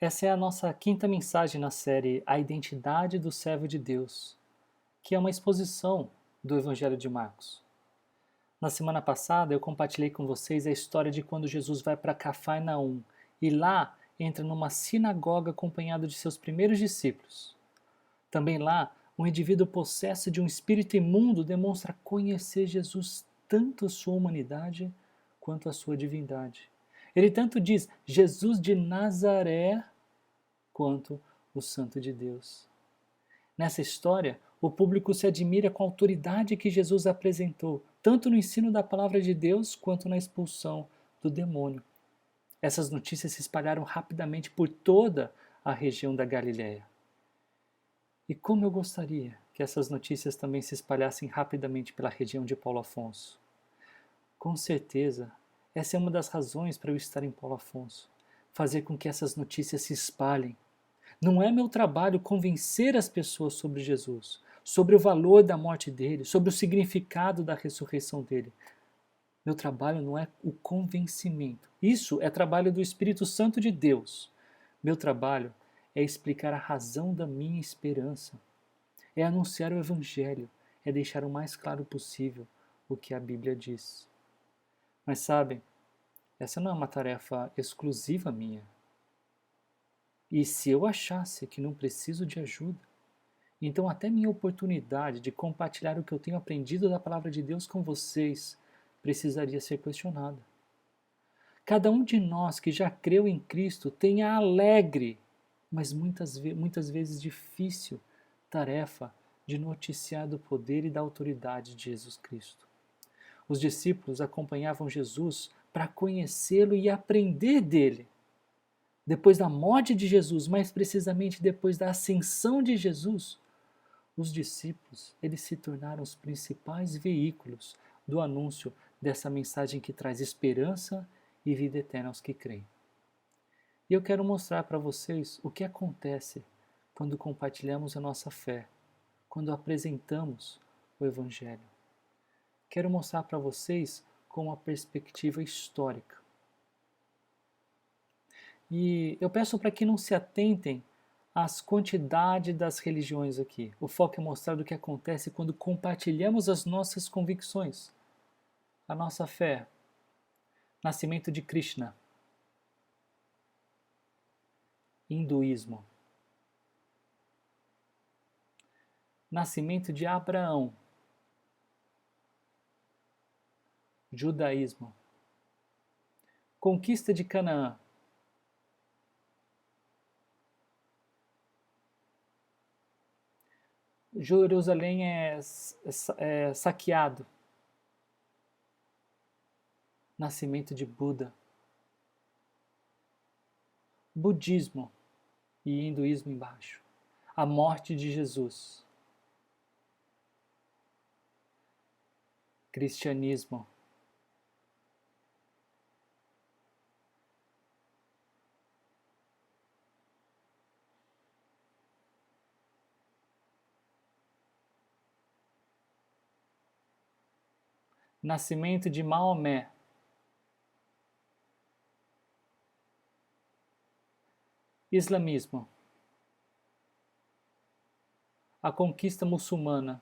Essa é a nossa quinta mensagem na série A Identidade do Servo de Deus, que é uma exposição do Evangelho de Marcos. Na semana passada eu compartilhei com vocês a história de quando Jesus vai para Cafarnaum e lá entra numa sinagoga acompanhado de seus primeiros discípulos. Também lá, um indivíduo possesso de um espírito imundo demonstra conhecer Jesus tanto sua humanidade quanto a sua divindade. Ele tanto diz Jesus de Nazaré quanto o Santo de Deus. Nessa história, o público se admira com a autoridade que Jesus apresentou, tanto no ensino da palavra de Deus quanto na expulsão do demônio. Essas notícias se espalharam rapidamente por toda a região da Galiléia. E como eu gostaria que essas notícias também se espalhassem rapidamente pela região de Paulo Afonso. Com certeza, essa é uma das razões para eu estar em Paulo Afonso, fazer com que essas notícias se espalhem. Não é meu trabalho convencer as pessoas sobre Jesus, sobre o valor da morte dele, sobre o significado da ressurreição dele. Meu trabalho não é o convencimento. Isso é trabalho do Espírito Santo de Deus. Meu trabalho é explicar a razão da minha esperança. É anunciar o Evangelho, é deixar o mais claro possível o que a Bíblia diz. Mas sabem, essa não é uma tarefa exclusiva minha. E se eu achasse que não preciso de ajuda, então até minha oportunidade de compartilhar o que eu tenho aprendido da palavra de Deus com vocês precisaria ser questionada. Cada um de nós que já creu em Cristo tem a alegre, mas muitas vezes difícil tarefa de noticiar do poder e da autoridade de Jesus Cristo. Os discípulos acompanhavam Jesus para conhecê-lo e aprender dele. Depois da morte de Jesus, mais precisamente depois da ascensão de Jesus, os discípulos, eles se tornaram os principais veículos do anúncio dessa mensagem que traz esperança e vida eterna aos que creem. E eu quero mostrar para vocês o que acontece quando compartilhamos a nossa fé, quando apresentamos o Evangelho. Quero mostrar para vocês com uma perspectiva histórica. E eu peço para que não se atentem às quantidades das religiões aqui. O foco é mostrar o que acontece quando compartilhamos as nossas convicções, a nossa fé. Nascimento de Krishna, hinduísmo. Nascimento de Abraão, judaísmo. Conquista de Canaã, Jerusalém é saqueado. Nascimento de Buda. Budismo e hinduísmo embaixo. A morte de Jesus. Cristianismo. Nascimento de Maomé. Islamismo. A conquista muçulmana.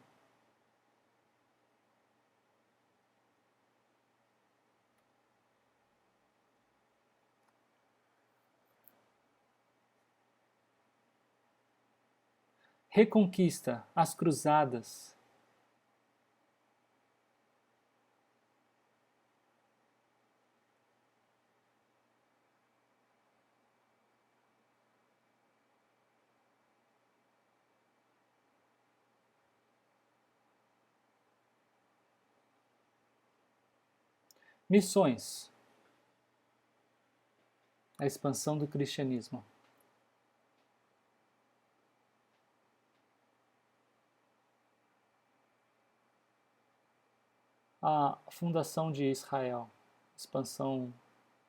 Reconquista, as cruzadas. Missões, a expansão do cristianismo. A fundação de Israel, expansão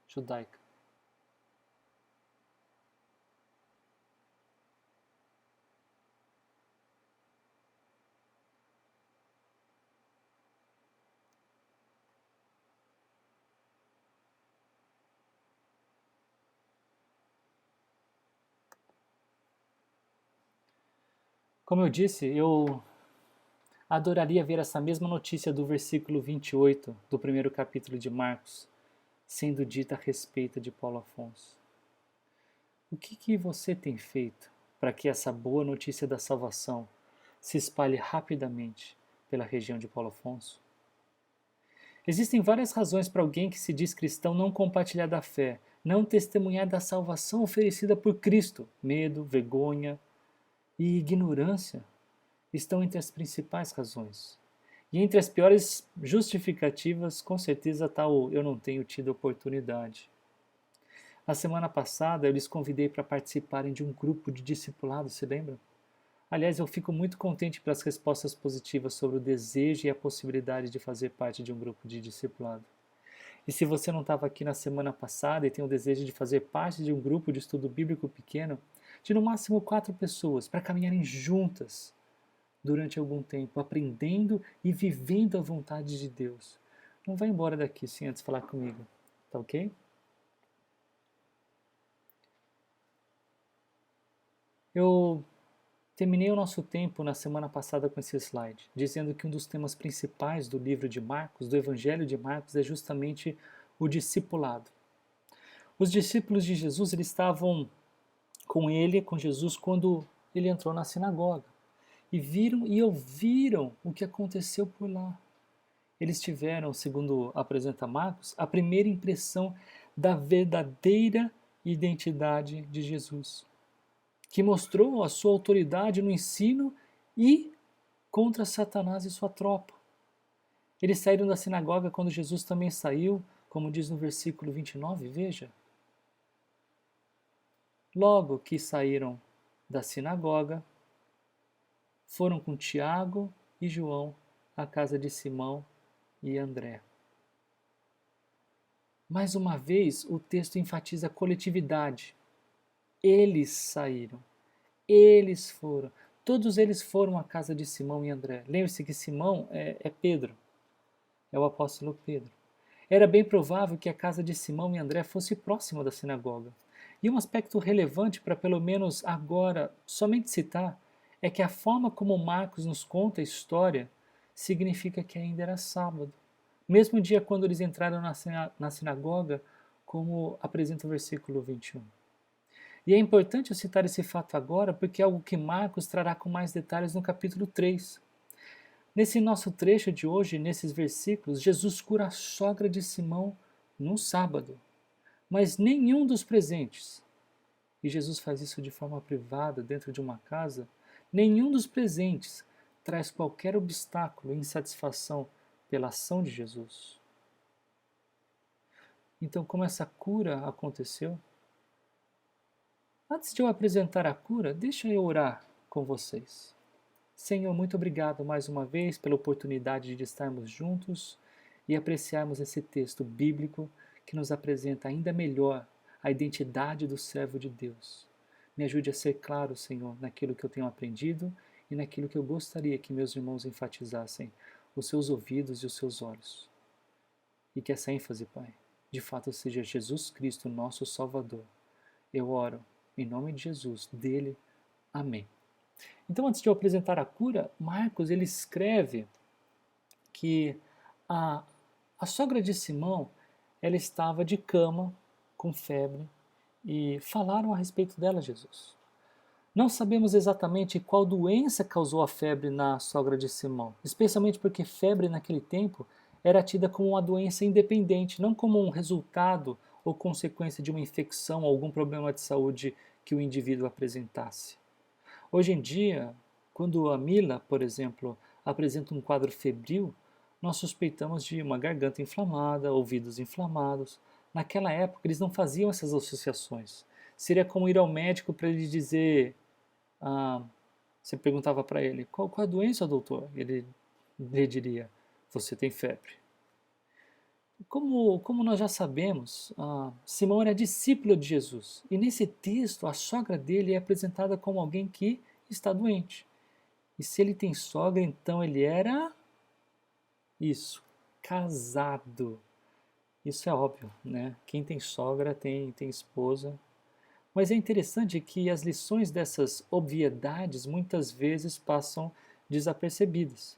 judaica. Como eu disse, eu adoraria ver essa mesma notícia do versículo 28 do primeiro capítulo de Marcos sendo dita a respeito de Paulo Afonso. O que você tem feito para que essa boa notícia da salvação se espalhe rapidamente pela região de Paulo Afonso? Existem várias razões para alguém que se diz cristão não compartilhar da fé, não testemunhar da salvação oferecida por Cristo. Medo, vergonha e ignorância estão entre as principais razões. E entre as piores justificativas, com certeza está o eu não tenho tido oportunidade. Na semana passada, eu lhes convidei para participarem de um grupo de discipulado, se lembram? Aliás, eu fico muito contente pelas respostas positivas sobre o desejo e a possibilidade de fazer parte de um grupo de discipulado. E se você não estava aqui na semana passada e tem o desejo de fazer parte de um grupo de estudo bíblico pequeno, de no máximo 4 pessoas, para caminharem juntas durante algum tempo, aprendendo e vivendo a vontade de Deus. Não vai embora daqui sem antes falar comigo, tá ok? Eu terminei o nosso tempo na semana passada com esse slide, dizendo que um dos temas principais do livro de Marcos, do Evangelho de Marcos, é justamente o discipulado. Os discípulos de Jesus, eles estavam com Jesus, quando ele entrou na sinagoga. E viram e ouviram o que aconteceu por lá. Eles tiveram, segundo apresenta Marcos, a primeira impressão da verdadeira identidade de Jesus, que mostrou a sua autoridade no ensino e contra Satanás e sua tropa. Eles saíram da sinagoga quando Jesus também saiu, como diz no versículo 29, veja. Logo que saíram da sinagoga, foram com Tiago e João à casa de Simão e André. Mais uma vez, o texto enfatiza a coletividade. Eles saíram, eles foram, todos eles foram à casa de Simão e André. Lembre-se que Simão é Pedro, é o apóstolo Pedro. Era bem provável que a casa de Simão e André fosse próxima da sinagoga. E um aspecto relevante para pelo menos agora somente citar é que a forma como Marcos nos conta a história significa que ainda era sábado. Mesmo dia quando eles entraram na sinagoga, como apresenta o versículo 21. E é importante eu citar esse fato agora porque é algo que Marcos trará com mais detalhes no capítulo 3. Nesse nosso trecho de hoje, nesses versículos, Jesus cura a sogra de Simão num sábado, mas nenhum dos presentes, e Jesus faz isso de forma privada dentro de uma casa, nenhum dos presentes traz qualquer obstáculo e insatisfação pela ação de Jesus. Então, como essa cura aconteceu? Antes de eu apresentar a cura, deixa eu orar com vocês. Senhor, muito obrigado mais uma vez pela oportunidade de estarmos juntos e apreciarmos esse texto bíblico que nos apresenta ainda melhor a identidade do servo de Deus. Me ajude a ser claro, Senhor, naquilo que eu tenho aprendido e naquilo que eu gostaria que meus irmãos enfatizassem, os seus ouvidos e os seus olhos. E que essa ênfase, Pai, de fato seja Jesus Cristo, nosso Salvador. Eu oro em nome de Jesus, dele. Amém. Então, antes de eu apresentar a cura, Marcos ele escreve que a sogra de Simão ela estava de cama, com febre, e falaram a respeito dela, Jesus. Não sabemos exatamente qual doença causou a febre na sogra de Simão, especialmente porque febre naquele tempo era tida como uma doença independente, não como um resultado ou consequência de uma infecção ou algum problema de saúde que o indivíduo apresentasse. Hoje em dia, quando a Mila, por exemplo, apresenta um quadro febril, nós suspeitamos de uma garganta inflamada, ouvidos inflamados. Naquela época, eles não faziam essas associações. Seria como ir ao médico para ele dizer... você perguntava para ele, qual a doença, doutor? Ele diria, você tem febre. Como nós já sabemos, Simão era discípulo de Jesus. E nesse texto, a sogra dele é apresentada como alguém que está doente. E se ele tem sogra, então ele era isso, casado. Isso é óbvio, né? Quem tem sogra tem esposa. Mas é interessante que as lições dessas obviedades muitas vezes passam desapercebidas.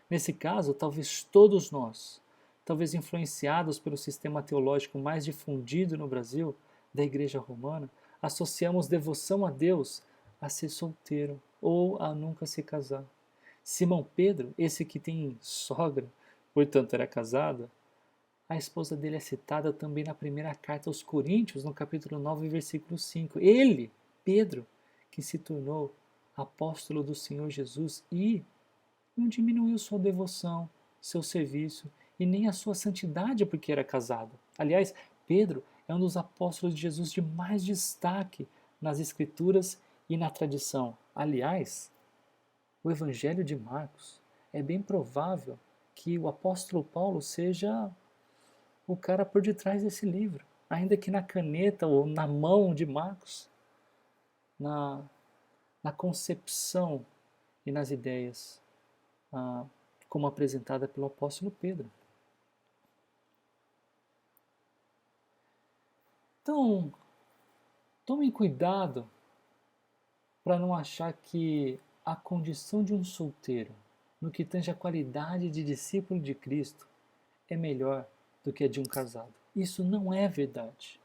Nesse caso, talvez todos nós, talvez influenciados pelo sistema teológico mais difundido no Brasil, da Igreja Romana, associamos devoção a Deus a ser solteiro ou a nunca se casar. Simão Pedro, esse que tem sogra, portanto era casado, a esposa dele é citada também na primeira carta aos Coríntios, no capítulo 9, versículo 5. Ele, Pedro, que se tornou apóstolo do Senhor Jesus e não diminuiu sua devoção, seu serviço e nem a sua santidade porque era casado. Aliás, Pedro é um dos apóstolos de Jesus de mais destaque nas Escrituras e na tradição. Aliás, o Evangelho de Marcos é bem provável que o apóstolo Paulo seja o cara por detrás desse livro, ainda que na caneta ou na mão de Marcos, na, na concepção e nas ideias, como apresentada pelo apóstolo Pedro. Então, tomem cuidado para não achar que a condição de um solteiro, no que tange a qualidade de discípulo de Cristo, é melhor do que a de um casado. Isso não é verdade.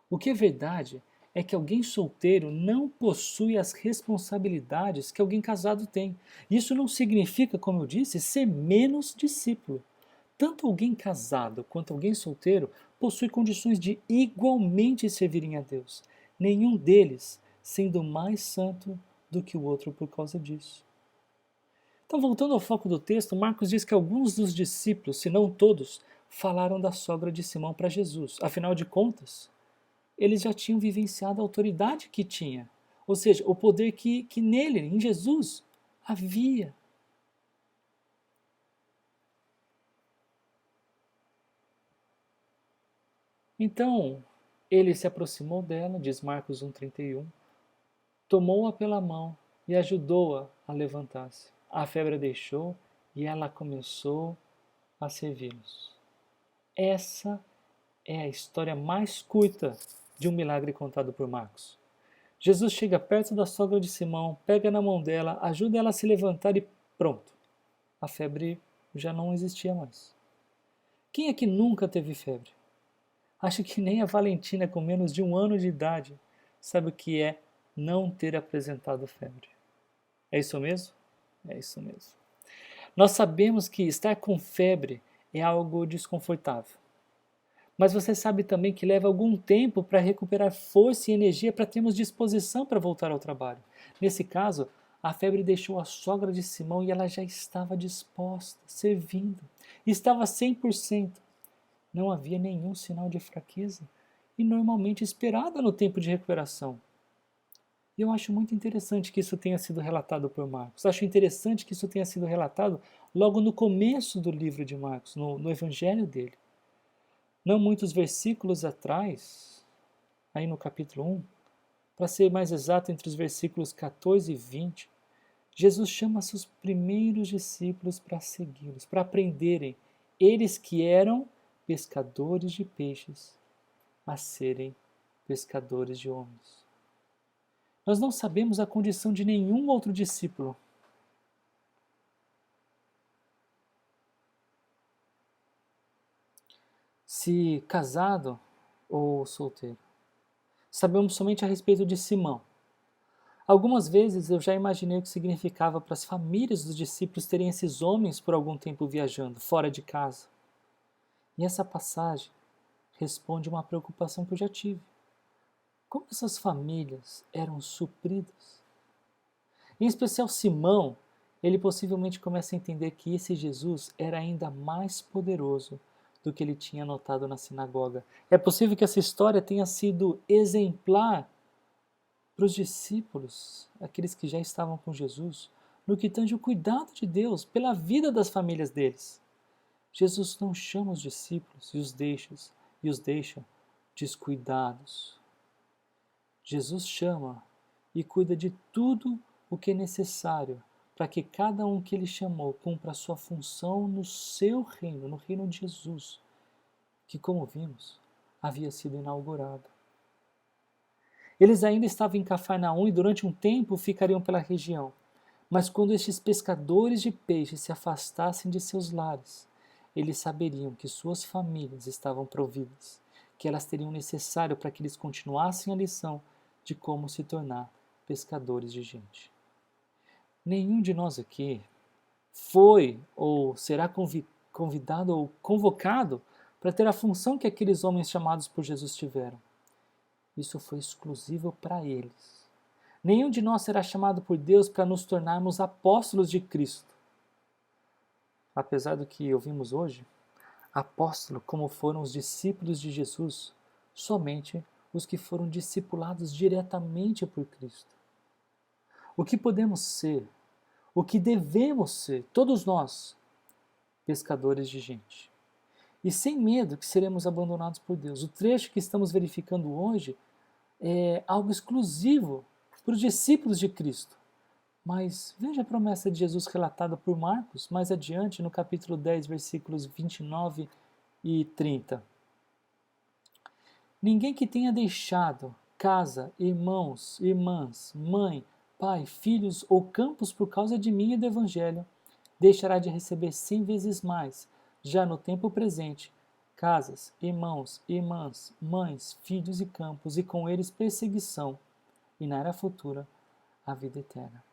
O que é verdade é que alguém solteiro não possui as responsabilidades que alguém casado tem. Isso não significa, como eu disse, ser menos discípulo. Tanto alguém casado quanto alguém solteiro possui condições de igualmente servirem a Deus, nenhum deles sendo mais santo do que o outro por causa disso. Então, voltando ao foco do texto, Marcos diz que alguns dos discípulos, se não todos, falaram da sogra de Simão para Jesus. Afinal de contas, eles já tinham vivenciado a autoridade que tinha, ou seja, o poder que nele, em Jesus, havia. Então, ele se aproximou dela, diz Marcos 1,31, tomou-a pela mão e ajudou-a a levantar-se. A febre a deixou e ela começou a servi-los. Essa é a história mais curta de um milagre contado por Marcos. Jesus chega perto da sogra de Simão, pega na mão dela, ajuda ela a se levantar e pronto. A febre já não existia mais. Quem é que nunca teve febre? Acho que nem a Valentina, com menos de 1 ano de idade, sabe o que é não ter apresentado febre. É isso mesmo? É isso mesmo. Nós sabemos que estar com febre é algo desconfortável. Mas você sabe também que leva algum tempo para recuperar força e energia para termos disposição para voltar ao trabalho. Nesse caso, a febre deixou a sogra de Simão e ela já estava disposta, servindo. Estava 100%. Não havia nenhum sinal de fraqueza e normalmente esperada no tempo de recuperação. E eu acho muito interessante que isso tenha sido relatado por Marcos. Acho interessante que isso tenha sido relatado logo no começo do livro de Marcos, no evangelho dele. Não muitos versículos atrás, aí no capítulo 1, para ser mais exato, entre os versículos 14 e 20, Jesus chama seus primeiros discípulos para segui-los, para aprenderem, eles que eram pescadores de peixes, a serem pescadores de homens. Nós não sabemos a condição de nenhum outro discípulo. Se casado ou solteiro. Sabemos somente a respeito de Simão. Algumas vezes eu já imaginei o que significava para as famílias dos discípulos terem esses homens por algum tempo viajando, fora de casa. E essa passagem responde uma preocupação que eu já tive. Como essas famílias eram supridas? Em especial Simão, ele possivelmente começa a entender que esse Jesus era ainda mais poderoso do que ele tinha notado na sinagoga. É possível que essa história tenha sido exemplar para os discípulos, aqueles que já estavam com Jesus, no que tange o cuidado de Deus pela vida das famílias deles. Jesus não chama os discípulos e os deixa descuidados. Jesus chama e cuida de tudo o que é necessário para que cada um que ele chamou cumpra a sua função no seu reino, no reino de Jesus, que, como vimos, havia sido inaugurado. Eles ainda estavam em Cafarnaum e durante um tempo ficariam pela região. Mas quando estes pescadores de peixes se afastassem de seus lares, eles saberiam que suas famílias estavam providas, que elas teriam necessário para que eles continuassem a lição de como se tornar pescadores de gente. Nenhum de nós aqui foi ou será convidado ou convocado para ter a função que aqueles homens chamados por Jesus tiveram. Isso foi exclusivo para eles. Nenhum de nós será chamado por Deus para nos tornarmos apóstolos de Cristo. Apesar do que ouvimos hoje, apóstolo como foram os discípulos de Jesus, somente os que foram discipulados diretamente por Cristo. O que podemos ser, o que devemos ser, todos nós, pescadores de gente. E sem medo que seremos abandonados por Deus. O trecho que estamos verificando hoje é algo exclusivo para os discípulos de Cristo. Mas veja a promessa de Jesus relatada por Marcos, mais adiante, no capítulo 10, versículos 29 e 30. Ninguém que tenha deixado casa, irmãos, irmãs, mãe, pai, filhos ou campos por causa de mim e do Evangelho, deixará de receber 100 vezes mais, já no tempo presente, casas, irmãos, irmãs, mães, filhos e campos, e com eles perseguição, e na era futura, a vida eterna.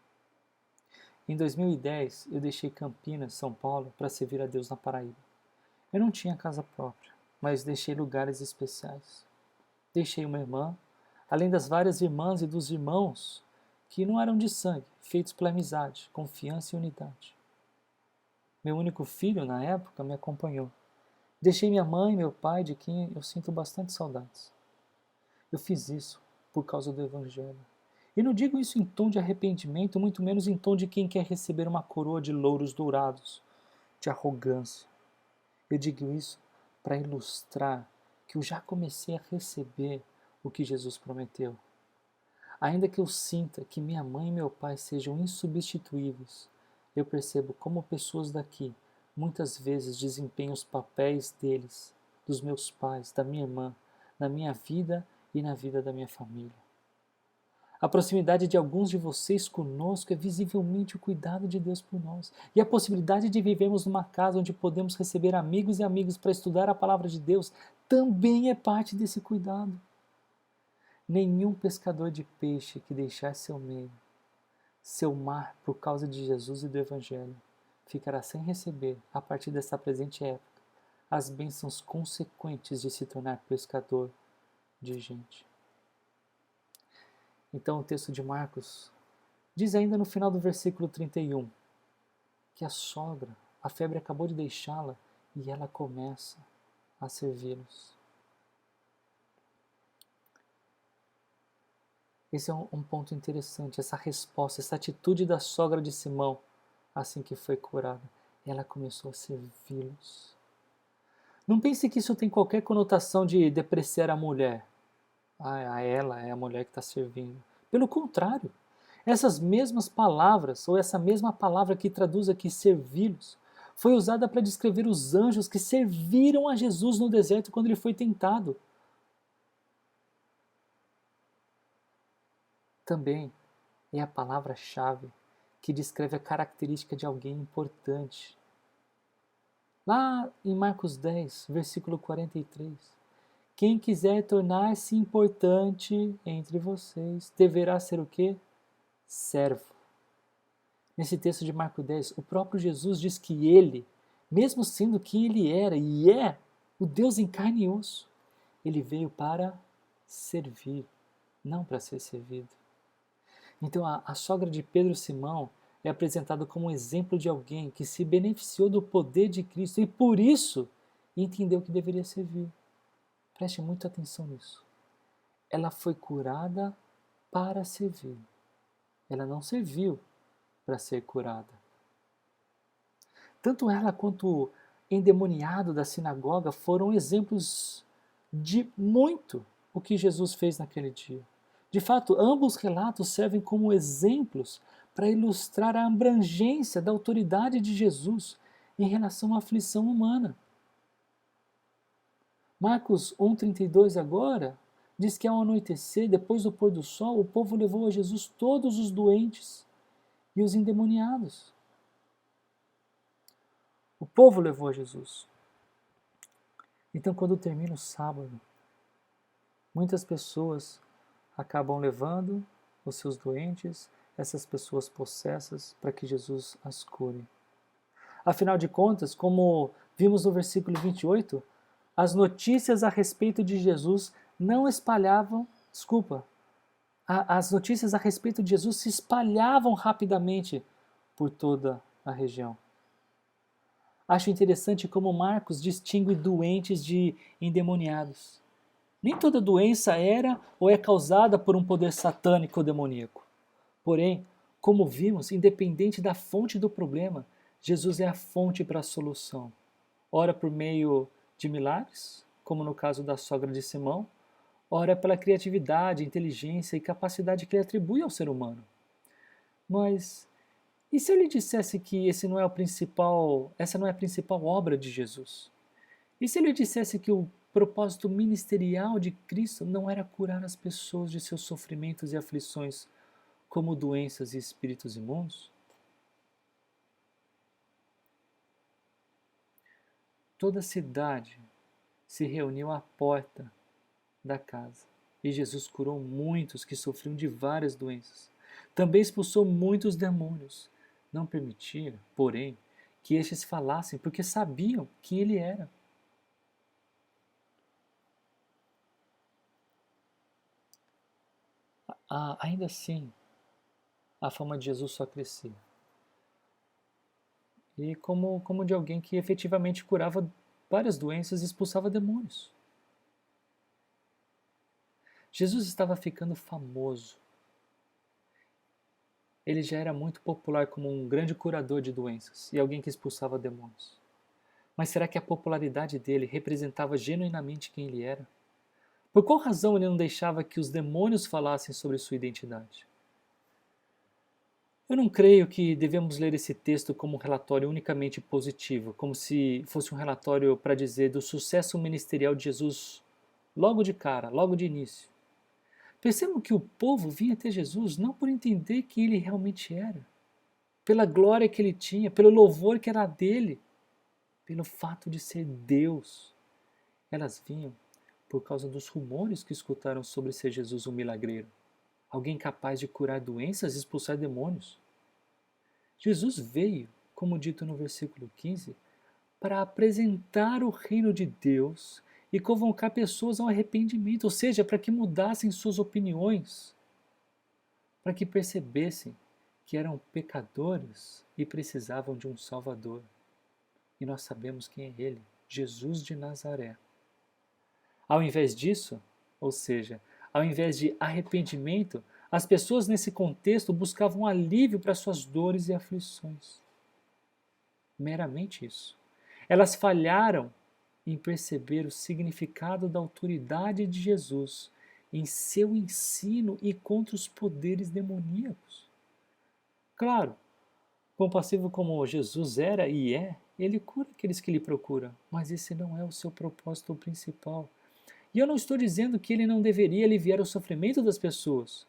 Em 2010, eu deixei Campinas, São Paulo, para servir a Deus na Paraíba. Eu não tinha casa própria, mas deixei lugares especiais. Deixei uma irmã, além das várias irmãs e dos irmãos que não eram de sangue, feitos pela amizade, confiança e unidade. Meu único filho, na época, me acompanhou. Deixei minha mãe e meu pai, de quem eu sinto bastante saudades. Eu fiz isso por causa do Evangelho. E não digo isso em tom de arrependimento, muito menos em tom de quem quer receber uma coroa de louros dourados, de arrogância. Eu digo isso para ilustrar que eu já comecei a receber o que Jesus prometeu. Ainda que eu sinta que minha mãe e meu pai sejam insubstituíveis, eu percebo como pessoas daqui muitas vezes desempenham os papéis deles, dos meus pais, da minha irmã, na minha vida e na vida da minha família. A proximidade de alguns de vocês conosco é visivelmente o cuidado de Deus por nós. E a possibilidade de vivermos numa casa onde podemos receber amigos e amigos para estudar a palavra de Deus também é parte desse cuidado. Nenhum pescador de peixe que deixar seu meio, seu mar por causa de Jesus e do Evangelho, ficará sem receber, a partir desta presente época, as bênçãos consequentes de se tornar pescador de gente. Então o texto de Marcos diz ainda no final do versículo 31 que a sogra, a febre acabou de deixá-la e ela começa a servi-los. Esse é um ponto interessante, essa resposta, essa atitude da sogra de Simão, assim que foi curada. Ela começou a servi-los. Não pense que isso tem qualquer conotação de depreciar a mulher. Ela é a mulher que está servindo. Pelo contrário, essas mesmas palavras, ou essa mesma palavra que traduz aqui servi-los, foi usada para descrever os anjos que serviram a Jesus no deserto quando ele foi tentado. Também é a palavra-chave que descreve a característica de alguém importante. Lá em Marcos 10, versículo 43, quem quiser tornar-se importante entre vocês, deverá ser o quê? Servo. Nesse texto de Marcos 10, o próprio Jesus diz que ele, mesmo sendo quem ele era e é, o Deus em carne e osso, ele veio para servir, não para ser servido. Então a sogra de Pedro e Simão é apresentada como um exemplo de alguém que se beneficiou do poder de Cristo e por isso entendeu que deveria servir. Preste muita atenção nisso. Ela foi curada para servir. Ela não serviu para ser curada. Tanto ela quanto o endemoniado da sinagoga foram exemplos de muito o que Jesus fez naquele dia. De fato, ambos relatos servem como exemplos para ilustrar a abrangência da autoridade de Jesus em relação à aflição humana. Marcos 1,32 agora Diz que ao anoitecer, depois do pôr do sol, o povo levou a Jesus todos os doentes e os endemoniados. O povo levou a Jesus. Então, quando termina o sábado, muitas pessoas acabam levando os seus doentes, essas pessoas possessas, para que Jesus as cure. Afinal de contas, como vimos no versículo 28, as notícias a respeito de Jesus não espalhavam, as notícias a respeito de Jesus se espalhavam rapidamente por toda a região. Acho interessante como Marcos distingue doentes de endemoniados. Nem toda doença era ou é causada por um poder satânico ou demoníaco. Porém, como vimos, independente da fonte do problema, Jesus é a fonte para a solução. Ora por meio de milagres, como no caso da sogra de Simão, ora pela criatividade, inteligência e capacidade que ele atribui ao ser humano. Mas e se eu lhe dissesse que essa não é a principal obra de Jesus? E se eu lhe dissesse que o propósito ministerial de Cristo não era curar as pessoas de seus sofrimentos e aflições, como doenças e espíritos imundos? Toda a cidade se reuniu à porta da casa e Jesus curou muitos que sofriam de várias doenças. Também expulsou muitos demônios. Não permitia, porém, que estes falassem, porque sabiam quem ele era. Ainda assim, a fama de Jesus só crescia. E como de alguém que efetivamente curava várias doenças e expulsava demônios. Jesus estava ficando famoso. Ele já era muito popular como um grande curador de doenças e alguém que expulsava demônios. Mas será que a popularidade dele representava genuinamente quem ele era? Por qual razão ele não deixava que os demônios falassem sobre sua identidade? Eu não creio que devemos ler esse texto como um relatório unicamente positivo, como se fosse um relatório para dizer do sucesso ministerial de Jesus logo de cara, logo de início. Percebam que o povo vinha até Jesus não por entender quem ele realmente era, pela glória que ele tinha, pelo louvor que era dele, pelo fato de ser Deus. Elas vinham por causa dos rumores que escutaram sobre ser Jesus um milagreiro, alguém capaz de curar doenças e expulsar demônios. Jesus veio, como dito no versículo 15, para apresentar o reino de Deus e convocar pessoas ao arrependimento, ou seja, para que mudassem suas opiniões, para que percebessem que eram pecadores e precisavam de um Salvador. E nós sabemos quem é Ele, Jesus de Nazaré. Ao invés disso, ou seja, ao invés de arrependimento, as pessoas nesse contexto buscavam alívio para suas dores e aflições. Meramente isso. Elas falharam em perceber o significado da autoridade de Jesus em seu ensino e contra os poderes demoníacos. Claro, compassivo como Jesus era e é, ele cura aqueles que lhe procuram, mas esse não é o seu propósito principal. E eu não estou dizendo que ele não deveria aliviar o sofrimento das pessoas.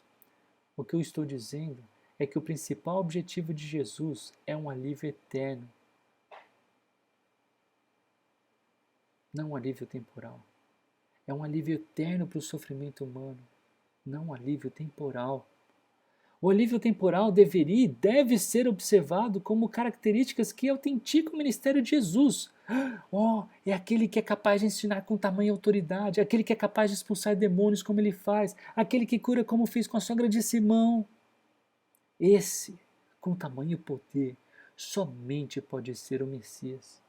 O que eu estou dizendo é que o principal objetivo de Jesus é um alívio eterno, não um alívio temporal. É um alívio eterno para o sofrimento humano, não um alívio temporal. O alívio temporal deveria e deve ser observado como características que autenticam o ministério de Jesus. Oh, é aquele que é capaz de ensinar com tamanha autoridade, aquele que é capaz de expulsar demônios como ele faz, aquele que cura como fez com a sogra de Simão. Esse, com tamanho poder, somente pode ser o Messias,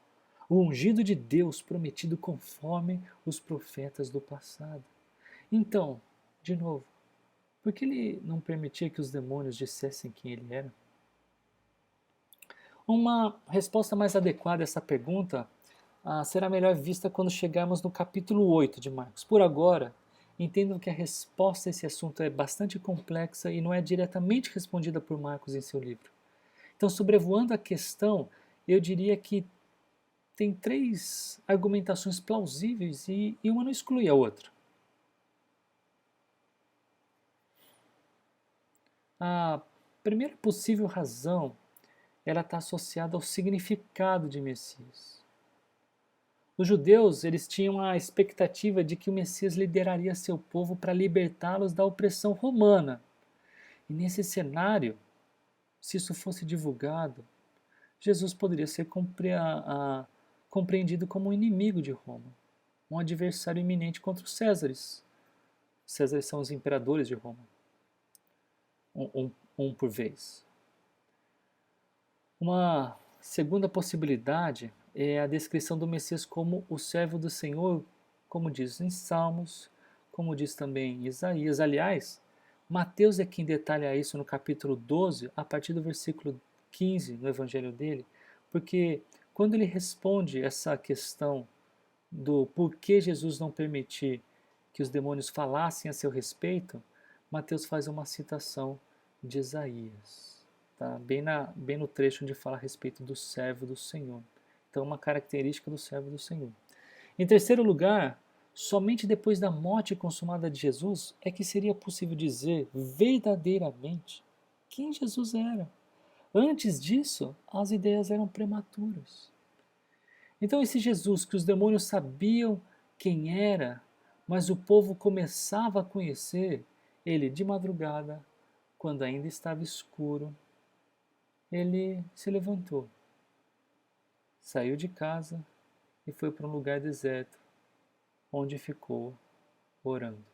o ungido de Deus prometido conforme os profetas do passado. Então, de novo, por que ele não permitia que os demônios dissessem quem ele era? Uma resposta mais adequada a essa pergunta será melhor vista quando chegarmos no capítulo 8 de Marcos. Por agora, entendo que a resposta a esse assunto é bastante complexa e não é diretamente respondida por Marcos em seu livro. Então, sobrevoando a questão, eu diria que tem 3 argumentações plausíveis e uma não exclui a outra. A primeira possível razão, ela está associada ao significado de Messias. Os judeus, eles tinham a expectativa de que o Messias lideraria seu povo para libertá-los da opressão romana. E nesse cenário, se isso fosse divulgado, Jesus poderia ser compreendido como um inimigo de Roma, um adversário iminente contra os Césares. Os Césares são os imperadores de Roma, um por vez. Uma segunda possibilidade é a descrição do Messias como o servo do Senhor, como diz em Salmos, como diz também em Isaías. Aliás, Mateus é quem detalha isso no capítulo 12, a partir do versículo 15, no evangelho dele, porque quando ele responde essa questão do porquê Jesus não permitir que os demônios falassem a seu respeito, Mateus faz uma citação de Isaías, tá? Bem no trecho onde fala a respeito do servo do Senhor. Então, uma característica do servo do Senhor. Em terceiro lugar, somente depois da morte consumada de Jesus é que seria possível dizer verdadeiramente quem Jesus era. Antes disso, as ideias eram prematuras. Então, esse Jesus que os demônios sabiam quem era, mas o povo começava a conhecer, ele de madrugada, quando ainda estava escuro, ele se levantou, saiu de casa e foi para um lugar deserto, onde ficou orando.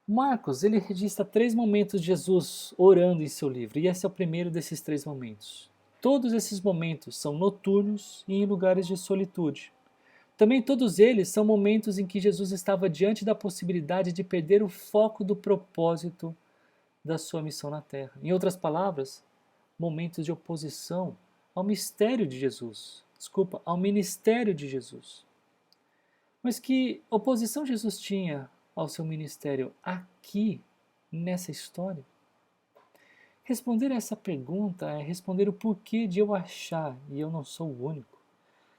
Marcos, ele registra 3 momentos de Jesus orando em seu livro, e esse é o primeiro desses 3 momentos. Todos esses momentos são noturnos e em lugares de solitude. Também todos eles são momentos em que Jesus estava diante da possibilidade de perder o foco do propósito da sua missão na Terra. Em outras palavras, momentos de oposição ao mistério de Jesus. Ao ministério de Jesus. Mas que oposição Jesus tinha ao seu ministério aqui, nessa história? Responder a essa pergunta é responder o porquê de eu achar, e eu não sou o único,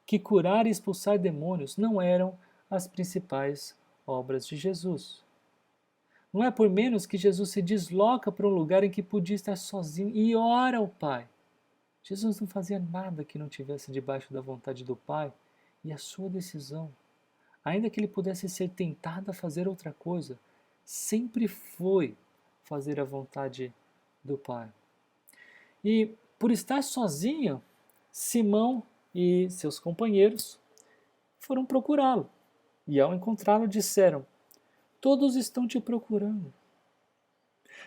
que curar e expulsar demônios não eram as principais obras de Jesus. Não é por menos que Jesus se desloca para um lugar em que podia estar sozinho e ora ao Pai. Jesus não fazia nada que não tivesse debaixo da vontade do Pai e a sua decisão. Ainda que ele pudesse ser tentado a fazer outra coisa, sempre foi fazer a vontade do Pai. E por estar sozinho, Simão e seus companheiros foram procurá-lo. E ao encontrá-lo disseram: todos estão te procurando.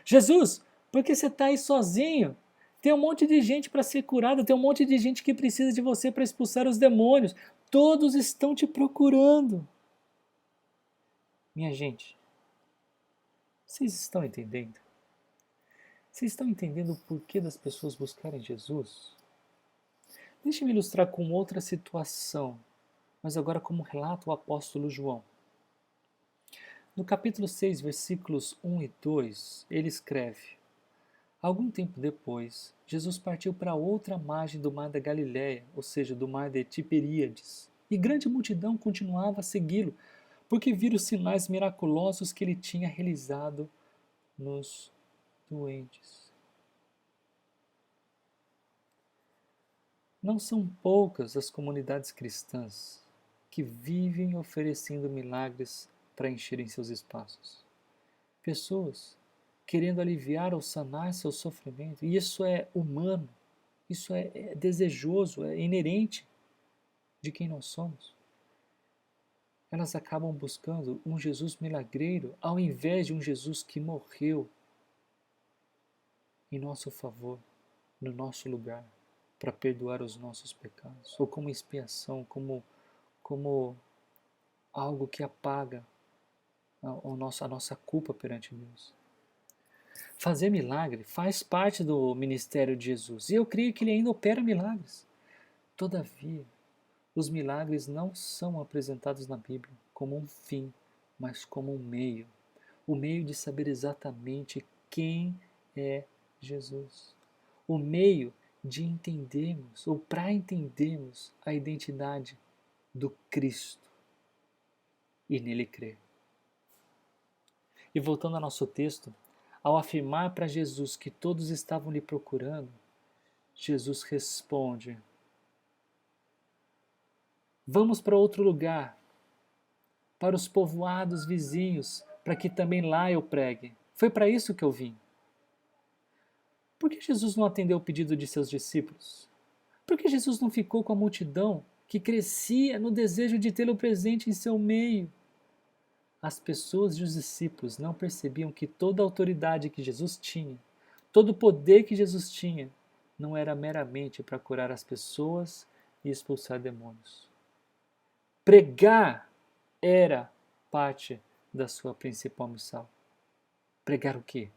Jesus, por que você está aí sozinho? Tem um monte de gente para ser curada, tem um monte de gente que precisa de você para expulsar os demônios. Todos estão te procurando. Minha gente, vocês estão entendendo? Vocês estão entendendo o porquê das pessoas buscarem Jesus? Deixe-me ilustrar com outra situação, mas agora como relata o apóstolo João. No capítulo 6, versículos 1 e 2, ele escreve: algum tempo depois, Jesus partiu para outra margem do mar da Galiléia, ou seja, do mar de Tiberíades, e grande multidão continuava a segui-lo, porque viram os sinais miraculosos que ele tinha realizado nos doentes. Não são poucas as comunidades cristãs que vivem oferecendo milagres para encherem seus espaços. Pessoas querendo aliviar ou sanar seu sofrimento, e isso é humano, isso é desejoso, é inerente de quem nós somos. Elas acabam buscando um Jesus milagreiro ao invés de um Jesus que morreu em nosso favor, no nosso lugar, para perdoar os nossos pecados, ou como expiação, como algo que apaga a nossa culpa perante Deus. Fazer milagre faz parte do ministério de Jesus, e eu creio que ele ainda opera milagres. Todavia, os milagres não são apresentados na Bíblia como um fim, mas como um meio. O meio de saber exatamente quem é Jesus. O meio de entendermos, ou para entendermos, a identidade do Cristo e nele crer. E voltando ao nosso texto, Ao afirmar para Jesus que todos estavam lhe procurando, Jesus responde: vamos para outro lugar, para os povoados vizinhos, para que também lá eu pregue. Foi para isso que eu vim. Por que Jesus não atendeu o pedido de seus discípulos? Por que Jesus não ficou com a multidão que crescia no desejo de tê-lo presente em seu meio? As pessoas e os discípulos não percebiam que toda a autoridade que Jesus tinha, todo o poder que Jesus tinha, não era meramente para curar as pessoas e expulsar demônios. Pregar era parte da sua principal missão. Pregar o quê?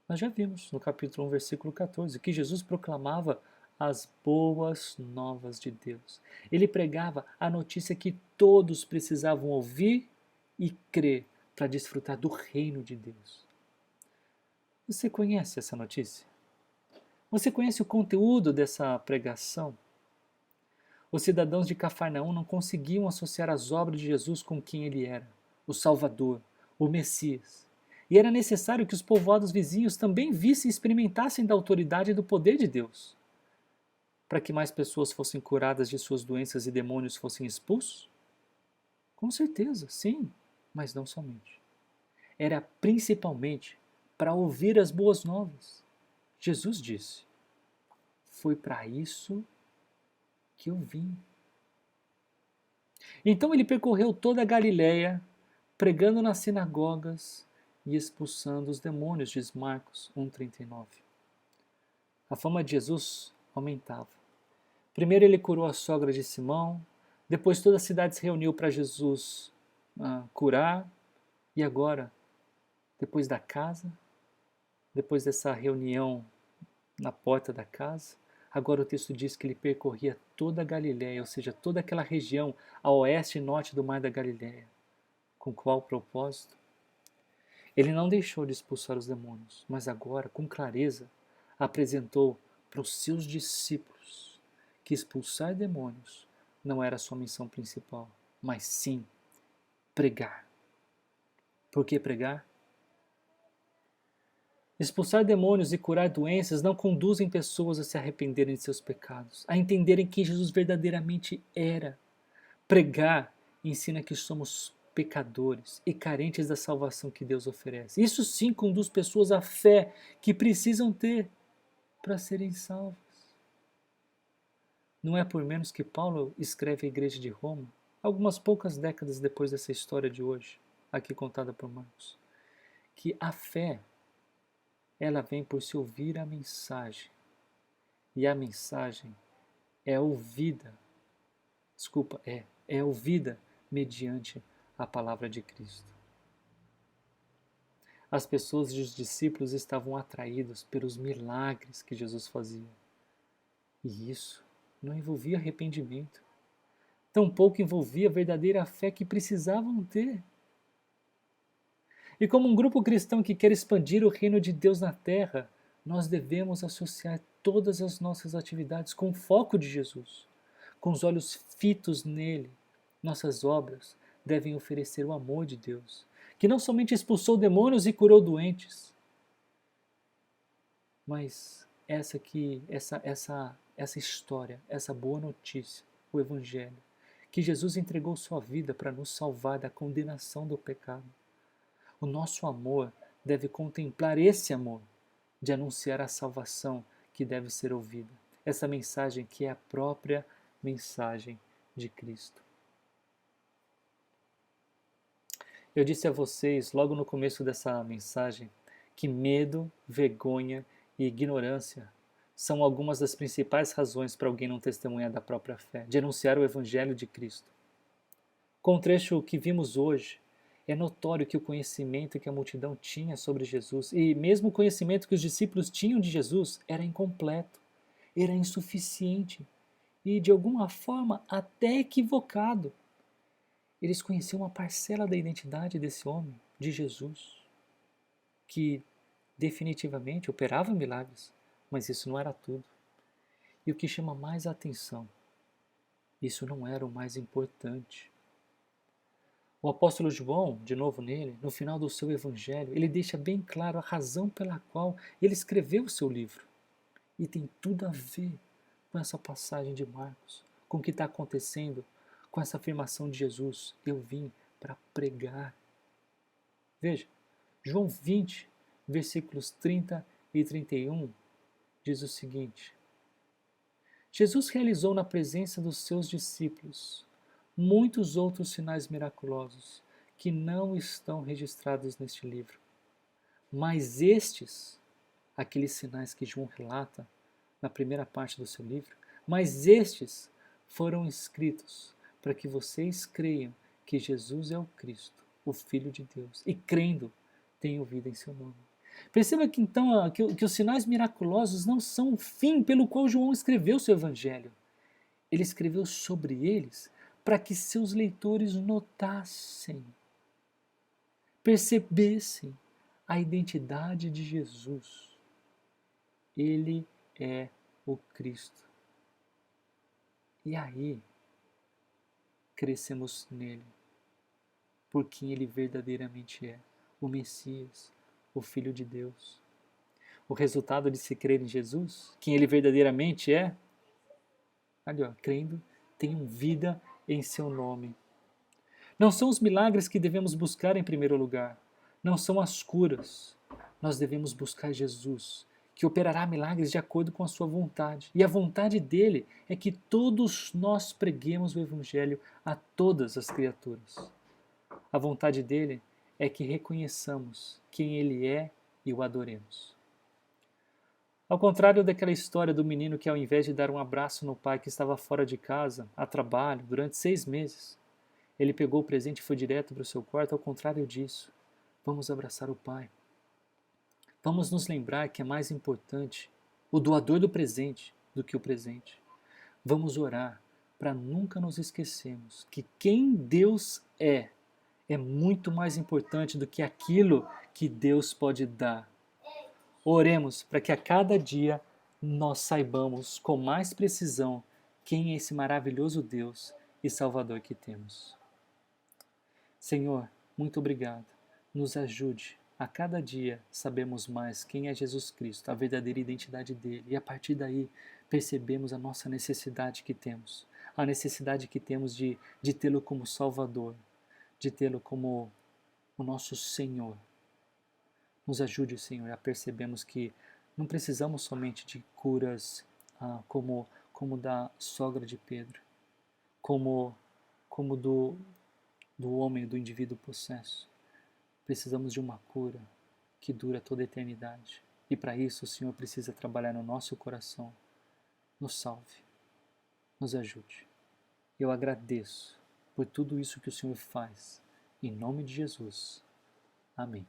Nós já vimos no capítulo 1, versículo 14, que Jesus proclamava as boas novas de Deus. Ele pregava a notícia que todos precisavam ouvir e crer para desfrutar do reino de Deus. Você conhece essa notícia? Você conhece o conteúdo dessa pregação? Os cidadãos de Cafarnaum não conseguiam associar as obras de Jesus com quem ele era, o Salvador, o Messias. E era necessário que os povoados vizinhos também vissem e experimentassem da autoridade e do poder de Deus, para que mais pessoas fossem curadas de suas doenças e demônios fossem expulsos? Com certeza, sim, mas não somente. Era principalmente para ouvir as boas novas. Jesus disse: foi para isso que eu vim. Então ele percorreu toda a Galiléia, pregando nas sinagogas e expulsando os demônios, diz Marcos 1,39. A fama de Jesus aumentava. Primeiro ele curou a sogra de Simão, depois toda a cidade se reuniu para Jesus curar, e agora, depois da casa, depois dessa reunião na porta da casa, agora o texto diz que ele percorria toda a Galiléia, ou seja, toda aquela região a oeste e norte do mar da Galiléia. Com qual propósito? Ele não deixou de expulsar os demônios, mas agora, com clareza, apresentou para os seus discípulos que expulsar demônios não era a sua missão principal, mas sim pregar. Por que pregar? Expulsar demônios e curar doenças não conduzem pessoas a se arrependerem de seus pecados, a entenderem quem Jesus verdadeiramente era. Pregar ensina que somos pecadores e carentes da salvação que Deus oferece. Isso sim conduz pessoas à fé que precisam ter para serem salvas. Não é por menos que Paulo escreve à igreja de Roma, algumas poucas décadas depois dessa história de hoje, aqui contada por Marcos, que a fé, ela vem por se ouvir a mensagem. E a mensagem é ouvida, é ouvida mediante a palavra de Cristo. As pessoas e os discípulos estavam atraídos pelos milagres que Jesus fazia. E isso não envolvia arrependimento. Tampouco envolvia a verdadeira fé que precisavam ter. E como um grupo cristão que quer expandir o reino de Deus na terra, nós devemos associar todas as nossas atividades com o foco de Jesus, com os olhos fitos nele. Nossas obras devem oferecer o amor de Deus, que não somente expulsou demônios e curou doentes, mas essa história, essa boa notícia, o Evangelho, que Jesus entregou sua vida para nos salvar da condenação do pecado. O nosso amor deve contemplar esse amor, de anunciar a salvação que deve ser ouvida. Essa mensagem que é a própria mensagem de Cristo. Eu disse a vocês, logo no começo dessa mensagem, que medo, vergonha e ignorância são algumas das principais razões para alguém não testemunhar da própria fé, de anunciar o Evangelho de Cristo. Com o trecho que vimos hoje, é notório que o conhecimento que a multidão tinha sobre Jesus, e mesmo o conhecimento que os discípulos tinham de Jesus, era incompleto, era insuficiente e, de alguma forma, até equivocado. Eles conheciam uma parcela da identidade desse homem, de Jesus, que definitivamente operava milagres, mas isso não era tudo. E o que chama mais a atenção, isso não era o mais importante. O apóstolo João, de novo nele, no final do seu evangelho, ele deixa bem claro a razão pela qual ele escreveu o seu livro. E tem tudo a ver com essa passagem de Marcos, com o que está acontecendo, com essa afirmação de Jesus: eu vim para pregar. Veja, João 20, versículos 30 e 31, diz o seguinte: Jesus realizou na presença dos seus discípulos muitos outros sinais miraculosos que não estão registrados neste livro. Mas estes, aqueles sinais que João relata na primeira parte do seu livro, mas estes foram escritos para que vocês creiam que Jesus é o Cristo, o Filho de Deus, e crendo, tenham vida em seu nome. Perceba que então que os sinais miraculosos não são o fim pelo qual João escreveu seu evangelho. Ele escreveu sobre eles para que seus leitores notassem, percebessem a identidade de Jesus. Ele é o Cristo. E aí, crescemos nele, por quem ele verdadeiramente é, o Messias, o Filho de Deus. O resultado de se crer em Jesus, quem ele verdadeiramente é, ali ó, crendo, tenham vida em seu nome. Não são os milagres que devemos buscar em primeiro lugar, não são as curas. Nós devemos buscar Jesus, que operará milagres de acordo com a sua vontade. E a vontade dele é que todos nós preguemos o Evangelho a todas as criaturas. A vontade dele é que reconheçamos quem ele é e o adoremos. Ao contrário daquela história do menino que, ao invés de dar um abraço no pai que estava fora de casa, a trabalho, durante 6 meses, ele pegou o presente e foi direto para o seu quarto. Ao contrário disso, vamos abraçar o pai. Vamos nos lembrar que é mais importante o doador do presente do que o presente. Vamos orar para nunca nos esquecermos que quem Deus é muito mais importante do que aquilo que Deus pode dar. Oremos para que a cada dia nós saibamos com mais precisão quem é esse maravilhoso Deus e Salvador que temos. Senhor, muito obrigado. Nos ajude a cada dia sabermos mais quem é Jesus Cristo, a verdadeira identidade dele, e a partir daí percebemos a nossa necessidade que temos, a necessidade que temos de tê-lo como Salvador, de tê-lo como o nosso Senhor. Nos ajude, Senhor, a percebermos que não precisamos somente de curas como da sogra de Pedro, como do homem, do indivíduo possesso. Precisamos de uma cura que dura toda a eternidade. E para isso o Senhor precisa trabalhar no nosso coração. Nos salve, nos ajude. Eu agradeço por tudo isso que o Senhor faz. Em nome de Jesus. Amém.